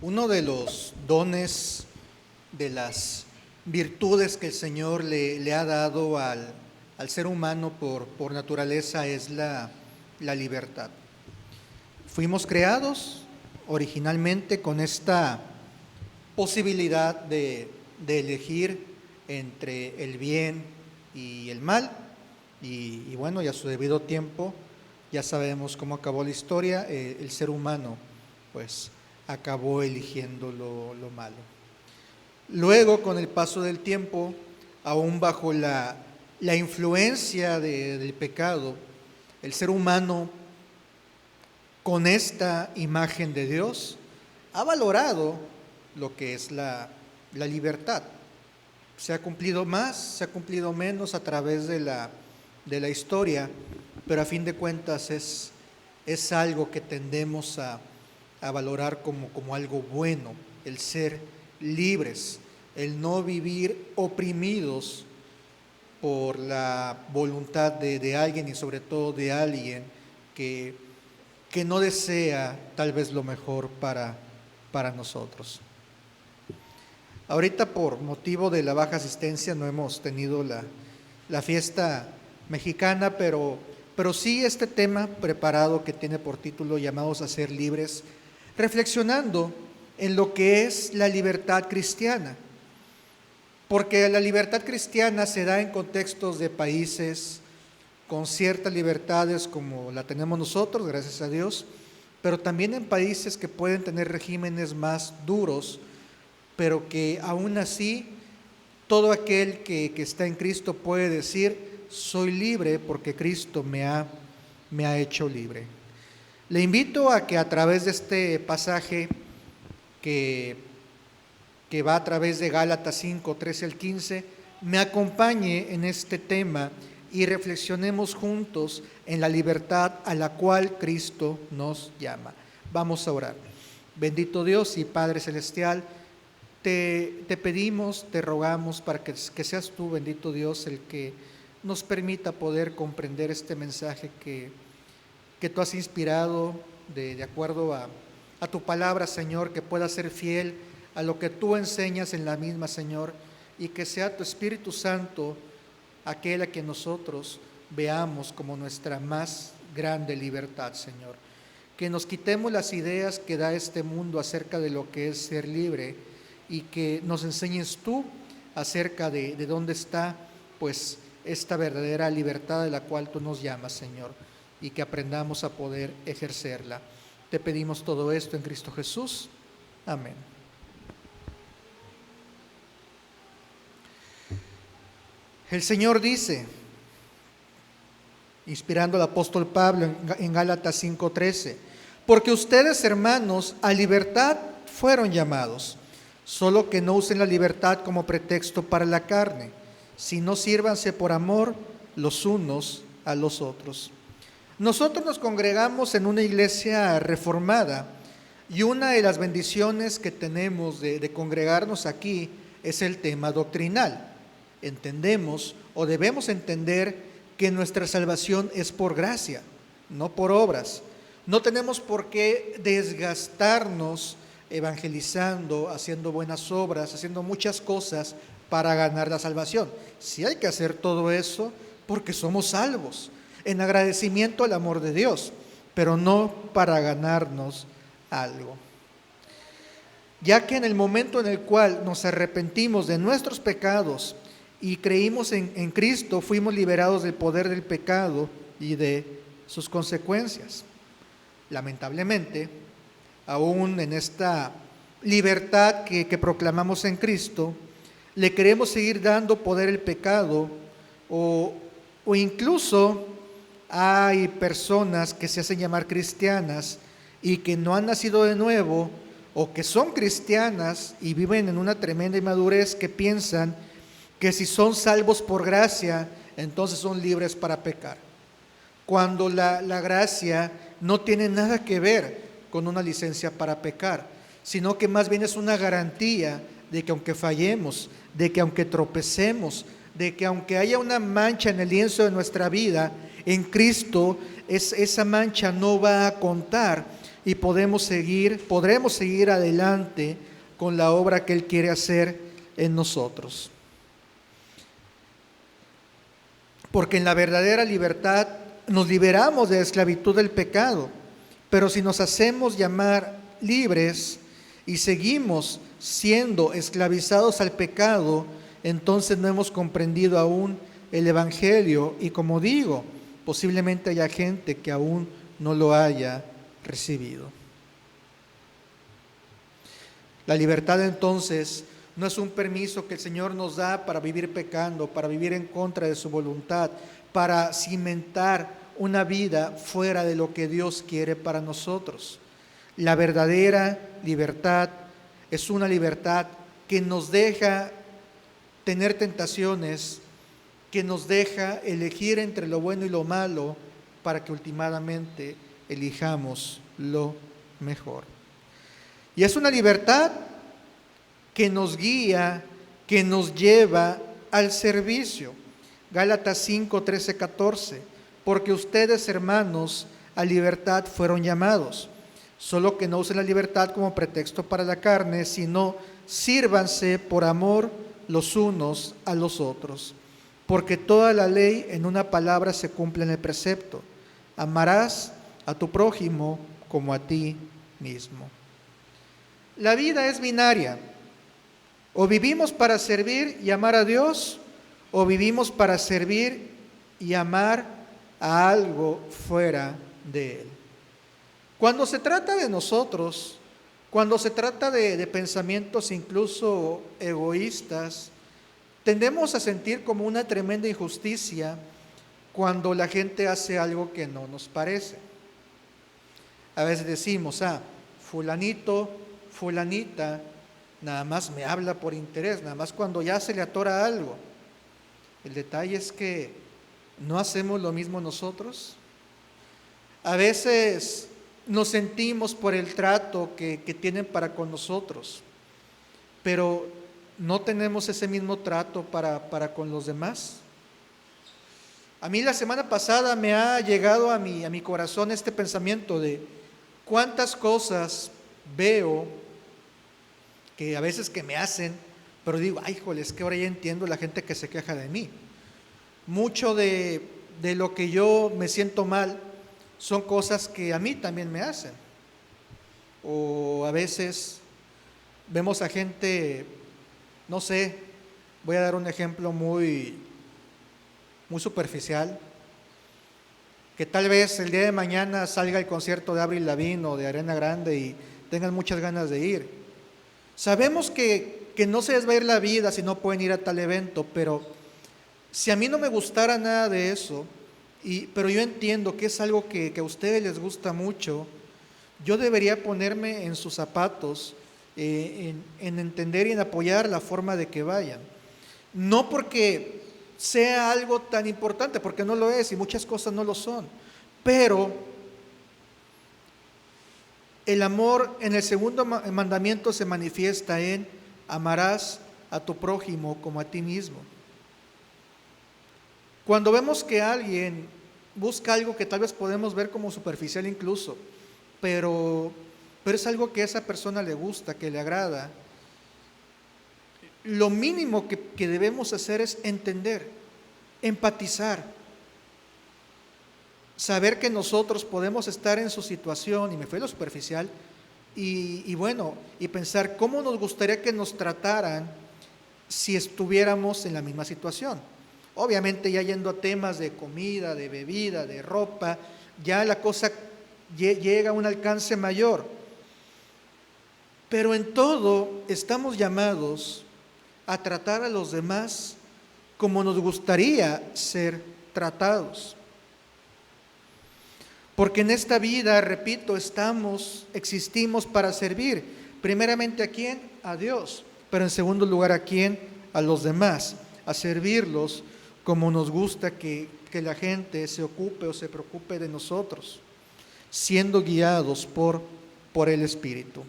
Uno de los dones, de las virtudes que el Señor le ha dado al ser humano por naturaleza es la libertad. Fuimos creados originalmente con esta posibilidad de elegir entre el bien y el mal, y bueno, y a su debido tiempo ya sabemos cómo acabó la historia. El ser humano pues acabó eligiendo lo malo. Luego, con el paso del tiempo, aún bajo la influencia del pecado, el ser humano, con esta imagen de Dios, ha valorado lo que es la libertad. Se ha cumplido más, se ha cumplido menos a través de la historia, pero a fin de cuentas es algo que tendemos a valorar como algo bueno, el ser libres, el no vivir oprimidos por la voluntad de alguien, y sobre todo de alguien que no desea tal vez lo mejor para nosotros. Ahorita, por motivo de la baja asistencia, no hemos tenido la fiesta mexicana, pero sí este tema preparado que tiene por título Llamados a ser libres, reflexionando en lo que es la libertad cristiana. Porque la libertad cristiana se da en contextos de países con ciertas libertades como la tenemos nosotros, gracias a Dios, pero también en países que pueden tener regímenes más duros, pero que aún así todo aquel que está en Cristo puede decir: soy libre porque Cristo me ha hecho libre. Le invito a que a través de este pasaje que va a través de Gálatas 5, 13 al 15, me acompañe en este tema y reflexionemos juntos en la libertad a la cual Cristo nos llama. Vamos a orar. Bendito Dios y Padre Celestial, te pedimos, te rogamos para que seas tú, bendito Dios, el que nos permita poder comprender este mensaje que tú has inspirado de acuerdo a tu palabra, Señor, que pueda ser fiel a lo que tú enseñas en la misma, Señor, y que sea tu Espíritu Santo aquel a que nosotros veamos como nuestra más grande libertad, Señor. Que nos quitemos las ideas que da este mundo acerca de lo que es ser libre, y que nos enseñes tú acerca de dónde está pues esta verdadera libertad de la cual tú nos llamas, Señor, y que aprendamos a poder ejercerla. Te pedimos todo esto en Cristo Jesús. Amén. El Señor dice, inspirando al apóstol Pablo en Gálatas 5:13, porque ustedes, hermanos, a libertad fueron llamados, solo que no usen la libertad como pretexto para la carne, sino sírvanse por amor los unos a los otros. Nosotros nos congregamos en una iglesia reformada, y una de las bendiciones que tenemos de congregarnos aquí es el tema doctrinal. Entendemos o debemos entender que nuestra salvación es por gracia, no por obras. No tenemos por qué desgastarnos evangelizando, haciendo buenas obras, haciendo muchas cosas para ganar la salvación. Sí hay que hacer todo eso porque somos salvos, en agradecimiento al amor de Dios, pero no para ganarnos algo. Ya que en el momento en el cual nos arrepentimos de nuestros pecados y creímos en Cristo, fuimos liberados del poder del pecado y de sus consecuencias. Lamentablemente, aún en esta libertad que proclamamos en Cristo, le queremos seguir dando poder al pecado, o incluso hay personas que se hacen llamar cristianas y que no han nacido de nuevo, o que son cristianas y viven en una tremenda inmadurez, que piensan que si son salvos por gracia, entonces son libres para pecar, cuando la gracia no tiene nada que ver con una licencia para pecar, sino que más bien es una garantía de que aunque fallemos, de que aunque tropecemos, de que aunque haya una mancha en el lienzo de nuestra vida, en Cristo esa mancha no va a contar, y podremos seguir adelante con la obra que Él quiere hacer en nosotros. Porque en la verdadera libertad nos liberamos de la esclavitud del pecado, pero si nos hacemos llamar libres y seguimos siendo esclavizados al pecado, entonces no hemos comprendido aún el Evangelio y, como digo, posiblemente haya gente que aún no lo haya recibido. La libertad entonces no es un permiso que el Señor nos da para vivir pecando, para vivir en contra de su voluntad, para cimentar una vida fuera de lo que Dios quiere para nosotros. La verdadera libertad es una libertad que nos deja tener tentaciones, que nos deja elegir entre lo bueno y lo malo para que últimamente elijamos lo mejor. Y es una libertad que nos guía, que nos lleva al servicio. Gálatas 5, 13, 14. Porque ustedes, hermanos, a libertad fueron llamados. Solo que no usen la libertad como pretexto para la carne, sino sírvanse por amor los unos a los otros. Porque toda la ley en una palabra se cumple en el precepto: amarás a tu prójimo como a ti mismo. La vida es binaria. O vivimos para servir y amar a Dios, o vivimos para servir y amar a algo fuera de Él. Cuando se trata de nosotros, cuando se trata de pensamientos incluso egoístas, tendemos a sentir como una tremenda injusticia cuando la gente hace algo que no nos parece. A veces decimos, fulanito, fulanita, nada más me habla por interés, nada más cuando ya se le atora algo. El detalle es que no hacemos lo mismo nosotros. A veces nos sentimos por el trato que tienen para con nosotros, pero no tenemos ese mismo trato para con los demás. A mí la semana pasada me ha llegado a mi corazón este pensamiento de cuántas cosas veo que a veces que me hacen, pero digo, ay, híjole, es que ahora ya entiendo la gente que se queja de mí. Mucho de lo que yo me siento mal son cosas que a mí también me hacen. O a veces vemos a gente, no sé, voy a dar un ejemplo muy superficial, que tal vez el día de mañana salga el concierto de Avril Lavigne o de Ariana Grande y tengan muchas ganas de ir. Sabemos que no se les va a ir la vida si no pueden ir a tal evento, pero si a mí no me gustara nada de eso, pero yo entiendo que es algo que a ustedes les gusta mucho, yo debería ponerme en sus zapatos, en entender y en apoyar la forma de que vayan. No porque sea algo tan importante, porque no lo es y muchas cosas no lo son, pero el amor en el segundo mandamiento se manifiesta en amarás a tu prójimo como a ti mismo. Cuando vemos que alguien busca algo que tal vez podemos ver como superficial incluso, pero es algo que a esa persona le gusta, que le agrada, lo mínimo que debemos hacer es entender, empatizar, saber que nosotros podemos estar en su situación, y me fue lo superficial, y pensar cómo nos gustaría que nos trataran si estuviéramos en la misma situación. Obviamente ya yendo a temas de comida, de bebida, de ropa, ya la cosa llega a un alcance mayor. Pero en todo estamos llamados a tratar a los demás como nos gustaría ser tratados. Porque en esta vida, repito, existimos para servir. Primeramente, ¿a quién? A Dios. Pero en segundo lugar, ¿a quién? A los demás. A servirlos como nos gusta que la gente se ocupe o se preocupe de nosotros, siendo guiados por el Espíritu.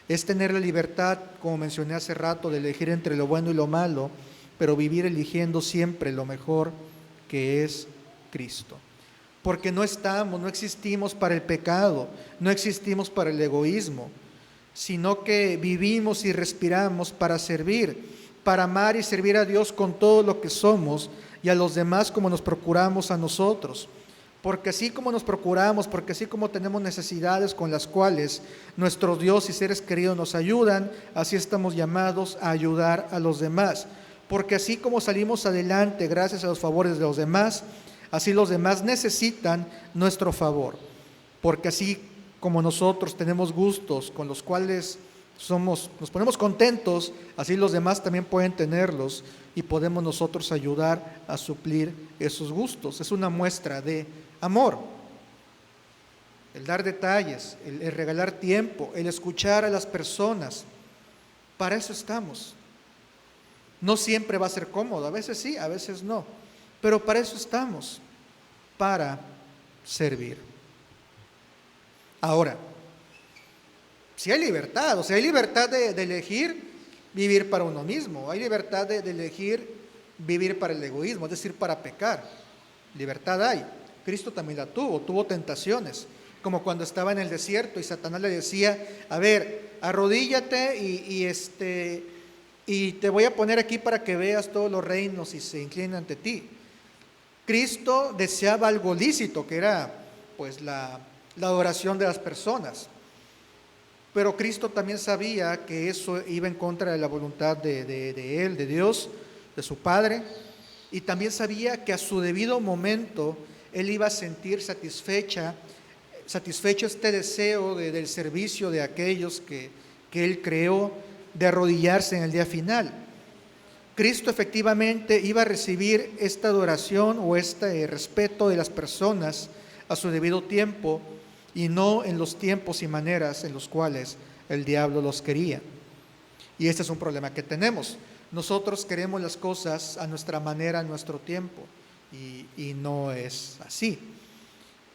Es tener la libertad, como mencioné hace rato, de elegir entre lo bueno y lo malo, pero vivir eligiendo siempre lo mejor, que es Cristo. porque no existimos para el pecado, no existimos para el egoísmo, sino que vivimos y respiramos para servir, para amar y servir a Dios con todo lo que somos y a los demás como nos procuramos a nosotros. Porque así como nos procuramos, porque así como tenemos necesidades con las cuales nuestro Dios y seres queridos nos ayudan, así estamos llamados a ayudar a los demás. Porque así como salimos adelante gracias a los favores de los demás, así los demás necesitan nuestro favor. Porque así como nosotros tenemos gustos con los cuales nos ponemos contentos, así los demás también pueden tenerlos y podemos nosotros ayudar a suplir esos gustos. Es una muestra de amor. El dar detalles, el regalar tiempo, el escuchar a las personas. Para eso estamos. No siempre va a ser cómodo, a veces sí, a veces no. Pero para eso estamos, para servir. Ahora, si hay libertad, hay libertad de elegir vivir para uno mismo, hay libertad de elegir vivir para el egoísmo, es decir, para pecar. Libertad hay. Cristo también la tuvo tentaciones, como cuando estaba en el desierto y Satanás le decía, a ver, arrodíllate y te voy a poner aquí para que veas todos los reinos y se inclinen ante ti. Cristo deseaba algo lícito, que era pues la adoración de las personas. Pero Cristo también sabía que eso iba en contra de la voluntad de Él, de Dios, de su Padre, y también sabía que a su debido momento Él iba a sentir satisfecho este deseo del servicio de aquellos que Él creó, de arrodillarse en el día final. Cristo efectivamente iba a recibir esta adoración o este respeto de las personas a su debido tiempo, y no en los tiempos y maneras en los cuales el diablo los quería. Y este es un problema que tenemos. Nosotros queremos las cosas a nuestra manera, a nuestro tiempo, y no es así.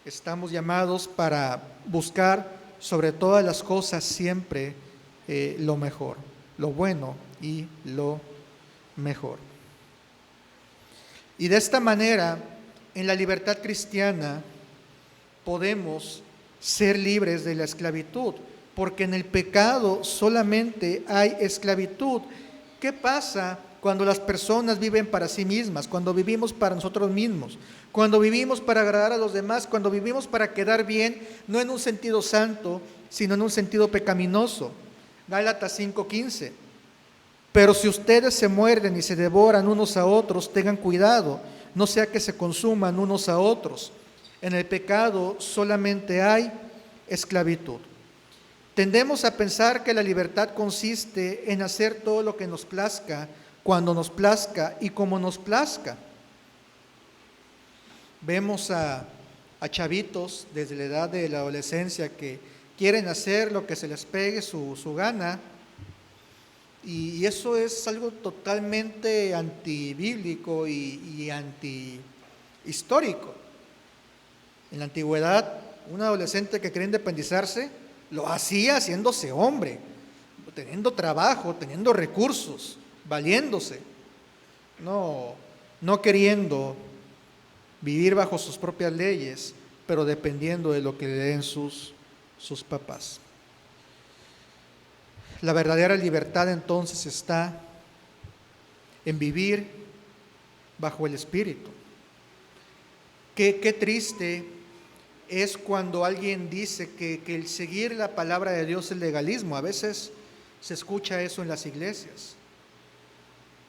Estamos llamados para buscar sobre todas las cosas siempre lo mejor, lo bueno y lo mejor. Y de esta manera, en la libertad cristiana, podemos ser libres de la esclavitud, porque en el pecado solamente hay esclavitud. ¿Qué pasa cuando las personas viven para sí mismas, cuando vivimos para nosotros mismos, cuando vivimos para agradar a los demás, cuando vivimos para quedar bien, no en un sentido santo, sino en un sentido pecaminoso? Gálatas 5:15. Pero si ustedes se muerden y se devoran unos a otros, tengan cuidado, no sea que se consuman unos a otros. En el pecado solamente hay esclavitud. Tendemos a pensar que la libertad consiste en hacer todo lo que nos plazca, cuando nos plazca y como nos plazca. Vemos a chavitos desde la edad de la adolescencia que quieren hacer lo que se les pegue su gana, y eso es algo totalmente antibíblico y antihistórico. En la antigüedad, un adolescente que quería independizarse lo hacía haciéndose hombre, teniendo trabajo, teniendo recursos, valiéndose, no queriendo vivir bajo sus propias leyes, pero dependiendo de lo que le den sus papás. La verdadera libertad entonces está en vivir bajo el Espíritu. Qué triste es cuando alguien dice que el seguir la palabra de Dios es legalismo. A veces se escucha eso en las iglesias.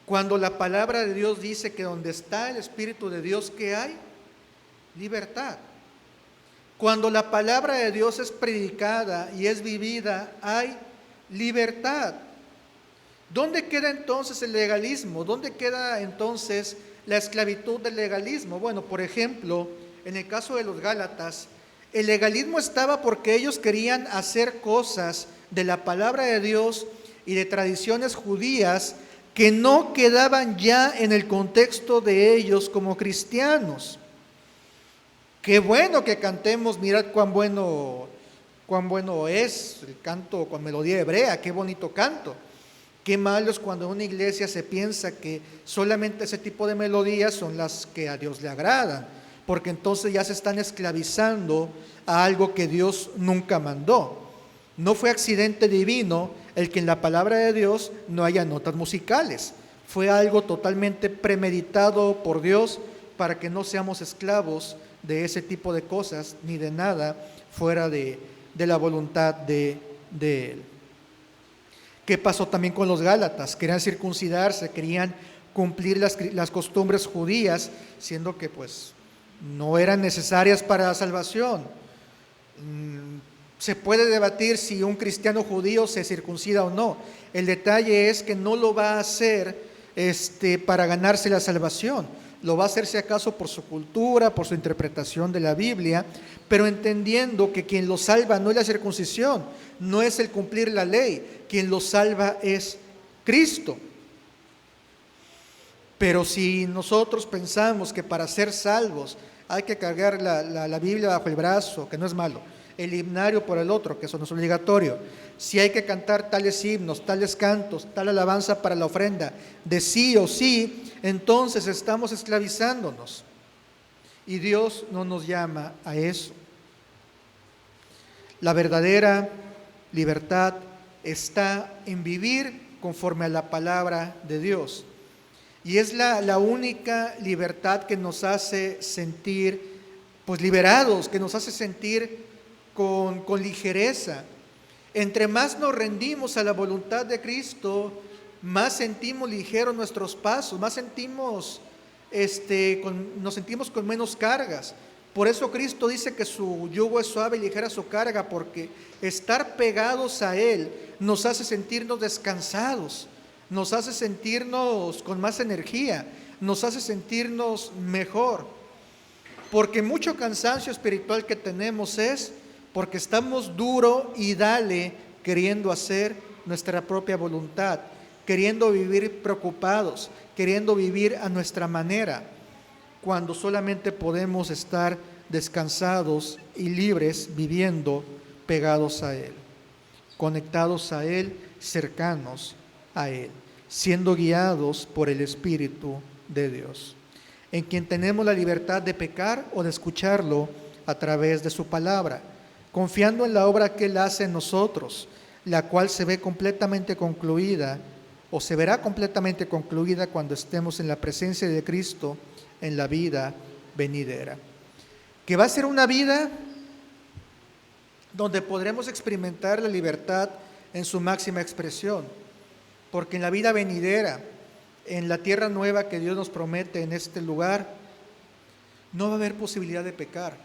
Cuando la palabra de Dios dice que donde está el Espíritu de Dios, ¿qué hay? Libertad. Cuando la palabra de Dios es predicada y es vivida, hay libertad. ¿Dónde queda entonces el legalismo? ¿Dónde queda entonces la esclavitud del legalismo? Bueno, por ejemplo, en el caso de los Gálatas, el legalismo estaba porque ellos querían hacer cosas de la palabra de Dios y de tradiciones judías que no quedaban ya en el contexto de ellos como cristianos. Qué bueno que cantemos, mirad cuán bueno es el canto con melodía hebrea, qué bonito canto. Qué malo es cuando en una iglesia se piensa que solamente ese tipo de melodías son las que a Dios le agradan. porque entonces ya se están esclavizando a algo que Dios nunca mandó. No fue accidente divino el que en la palabra de Dios no haya notas musicales. Fue algo totalmente premeditado por Dios para que no seamos esclavos de ese tipo de cosas, ni de nada fuera de la voluntad de Él. ¿Qué pasó también con los Gálatas? Querían circuncidarse, querían cumplir las costumbres judías, siendo que pues no eran necesarias para la salvación. Se puede debatir si un cristiano judío se circuncida o no. El detalle es que no lo va a hacer para ganarse la salvación. Lo va a hacer si acaso por su cultura, por su interpretación de la Biblia, pero entendiendo que quien lo salva no es la circuncisión, no es el cumplir la ley, quien lo salva es Cristo. Pero si nosotros pensamos que para ser salvos hay que cargar la Biblia bajo el brazo, que no es malo, el himnario por el otro, que eso no es obligatorio, si hay que cantar tales himnos, tales cantos, tal alabanza para la ofrenda, de sí o sí, entonces estamos esclavizándonos. Y Dios no nos llama a eso. La verdadera libertad está en vivir conforme a la palabra de Dios. Y es la única libertad que nos hace sentir pues liberados, que nos hace sentir con ligereza. Entre más nos rendimos a la voluntad de Cristo, más sentimos ligeros nuestros pasos, más nos sentimos con menos cargas. Por eso Cristo dice que su yugo es suave y ligera su carga, porque estar pegados a Él nos hace sentirnos descansados, nos hace sentirnos con más energía, nos hace sentirnos mejor. Porque mucho cansancio espiritual que tenemos es porque estamos duro y dale queriendo hacer nuestra propia voluntad, queriendo vivir preocupados, queriendo vivir a nuestra manera, cuando solamente podemos estar descansados y libres viviendo pegados a Él, conectados a Él, cercanos a Él, siendo guiados por el Espíritu de Dios, en quien tenemos la libertad de pecar o de escucharlo a través de su palabra, confiando en la obra que Él hace en nosotros, la cual se ve completamente concluida o se verá completamente concluida cuando estemos en la presencia de Cristo en la vida venidera. Que va a ser una vida donde podremos experimentar la libertad en su máxima expresión, porque en la vida venidera, en la tierra nueva que Dios nos promete en este lugar, no va a haber posibilidad de pecar,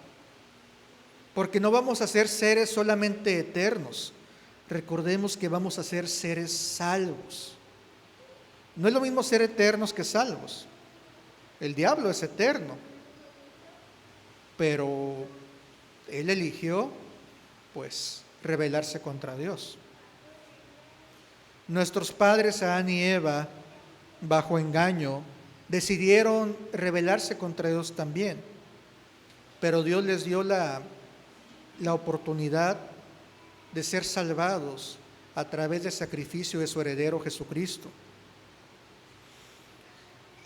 porque no vamos a ser seres solamente eternos. Recordemos que vamos a ser seres salvos. No es lo mismo ser eternos que salvos. El diablo es eterno, pero él eligió, pues, rebelarse contra Dios. Nuestros padres, Adán y Eva, bajo engaño, decidieron rebelarse contra Dios también, pero Dios les dio la oportunidad de ser salvados a través del sacrificio de su heredero Jesucristo.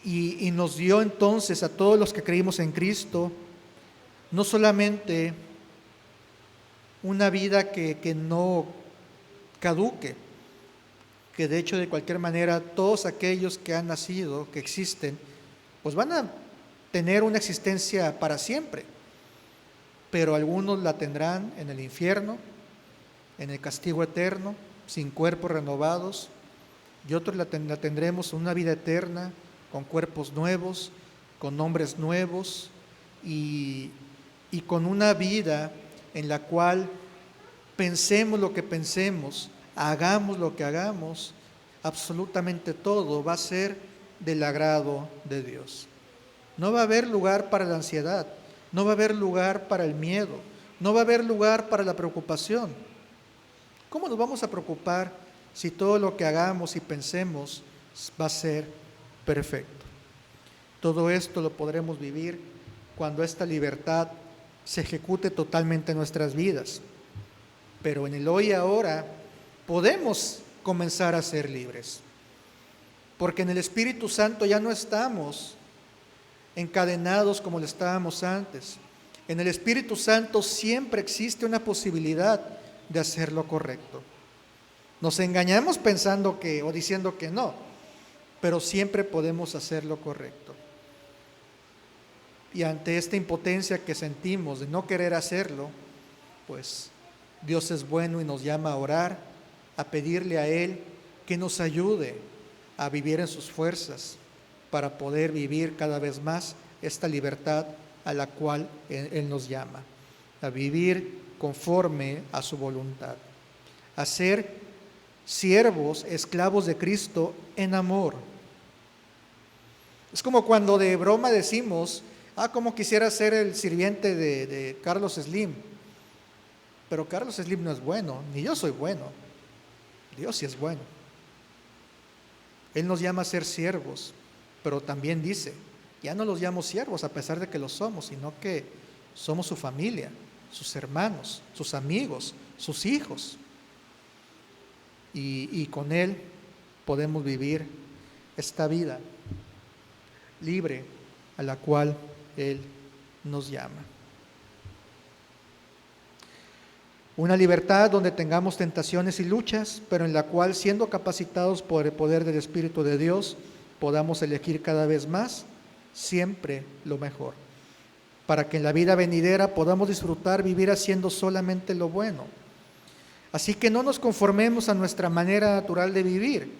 Y nos dio entonces a todos los que creímos en Cristo, no solamente una vida que no caduque, que de hecho de cualquier manera todos aquellos que han nacido, que existen, pues van a tener una existencia para siempre, pero algunos la tendrán en el infierno, en el castigo eterno, sin cuerpos renovados, y otros la tendremos en una vida eterna, con cuerpos nuevos, con nombres nuevos y con una vida en la cual pensemos lo que pensemos, hagamos lo que hagamos, absolutamente todo va a ser del agrado de Dios. No va a haber lugar para la ansiedad, no va a haber lugar para el miedo, no va a haber lugar para la preocupación. ¿Cómo nos vamos a preocupar si todo lo que hagamos y pensemos va a ser perfecto? Todo esto lo podremos vivir cuando esta libertad se ejecute totalmente en nuestras vidas. Pero en el hoy y ahora podemos comenzar a ser libres, porque en el Espíritu Santo ya no estamos encadenados como lo estábamos antes. En el Espíritu Santo siempre existe una posibilidad de hacer lo correcto. Nos engañamos pensando que o diciendo que no, pero siempre podemos hacer lo correcto. Y ante esta impotencia que sentimos de no querer hacerlo, pues Dios es bueno y nos llama a orar, a pedirle a Él que nos ayude a vivir en sus fuerzas para poder vivir cada vez más esta libertad a la cual Él nos llama, a vivir conforme a su voluntad, a ser siervos, esclavos de Cristo en amor. Es como cuando de broma decimos, como quisiera ser el sirviente de Carlos Slim. Pero Carlos Slim no es bueno, ni yo soy bueno. Dios sí es bueno. Él nos llama a ser siervos, pero también dice, ya no los llamo siervos a pesar de que lo somos, sino que somos su familia, sus hermanos, sus amigos, sus hijos. Y con Él podemos vivir esta vida libre a la cual Él nos llama. Una libertad donde tengamos tentaciones y luchas, pero en la cual, siendo capacitados por el poder del Espíritu de Dios, podamos elegir cada vez más, siempre lo mejor, para que en la vida venidera podamos disfrutar vivir haciendo solamente lo bueno. Así que no nos conformemos a nuestra manera natural de vivir.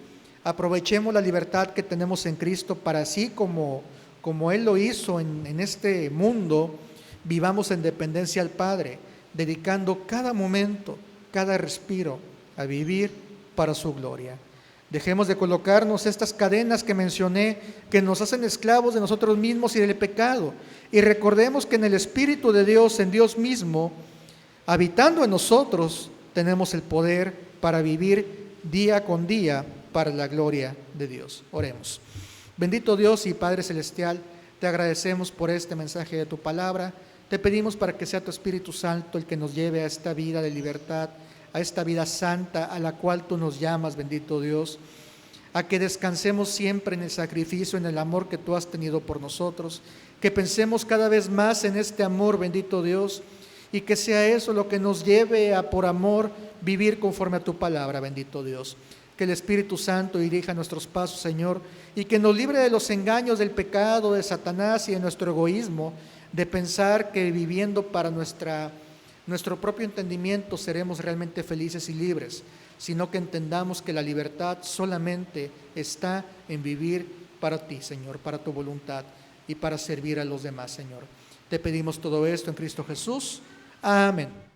Aprovechemos la libertad que tenemos en Cristo para así como Él lo hizo en este mundo, vivamos en dependencia al Padre, dedicando cada momento, cada respiro a vivir para su gloria. Dejemos de colocarnos estas cadenas que mencioné, que nos hacen esclavos de nosotros mismos y del pecado. Y recordemos que en el Espíritu de Dios, en Dios mismo, habitando en nosotros, tenemos el poder para vivir día con día para la gloria de Dios. Oremos. Bendito Dios y Padre Celestial, te agradecemos por este mensaje de tu palabra. Te pedimos para que sea tu Espíritu Santo el que nos lleve a esta vida de libertad, a esta vida santa a la cual tú nos llamas, bendito Dios, a que descansemos siempre en el sacrificio, en el amor que tú has tenido por nosotros, que pensemos cada vez más en este amor, bendito Dios, y que sea eso lo que nos lleve a, por amor, vivir conforme a tu palabra, bendito Dios. Que el Espíritu Santo dirija nuestros pasos, Señor, y que nos libre de los engaños del pecado, de Satanás y de nuestro egoísmo, de pensar que viviendo para nuestro propio entendimiento seremos realmente felices y libres, sino que entendamos que la libertad solamente está en vivir para ti, Señor, para tu voluntad y para servir a los demás, Señor. Te pedimos todo esto en Cristo Jesús. Amén.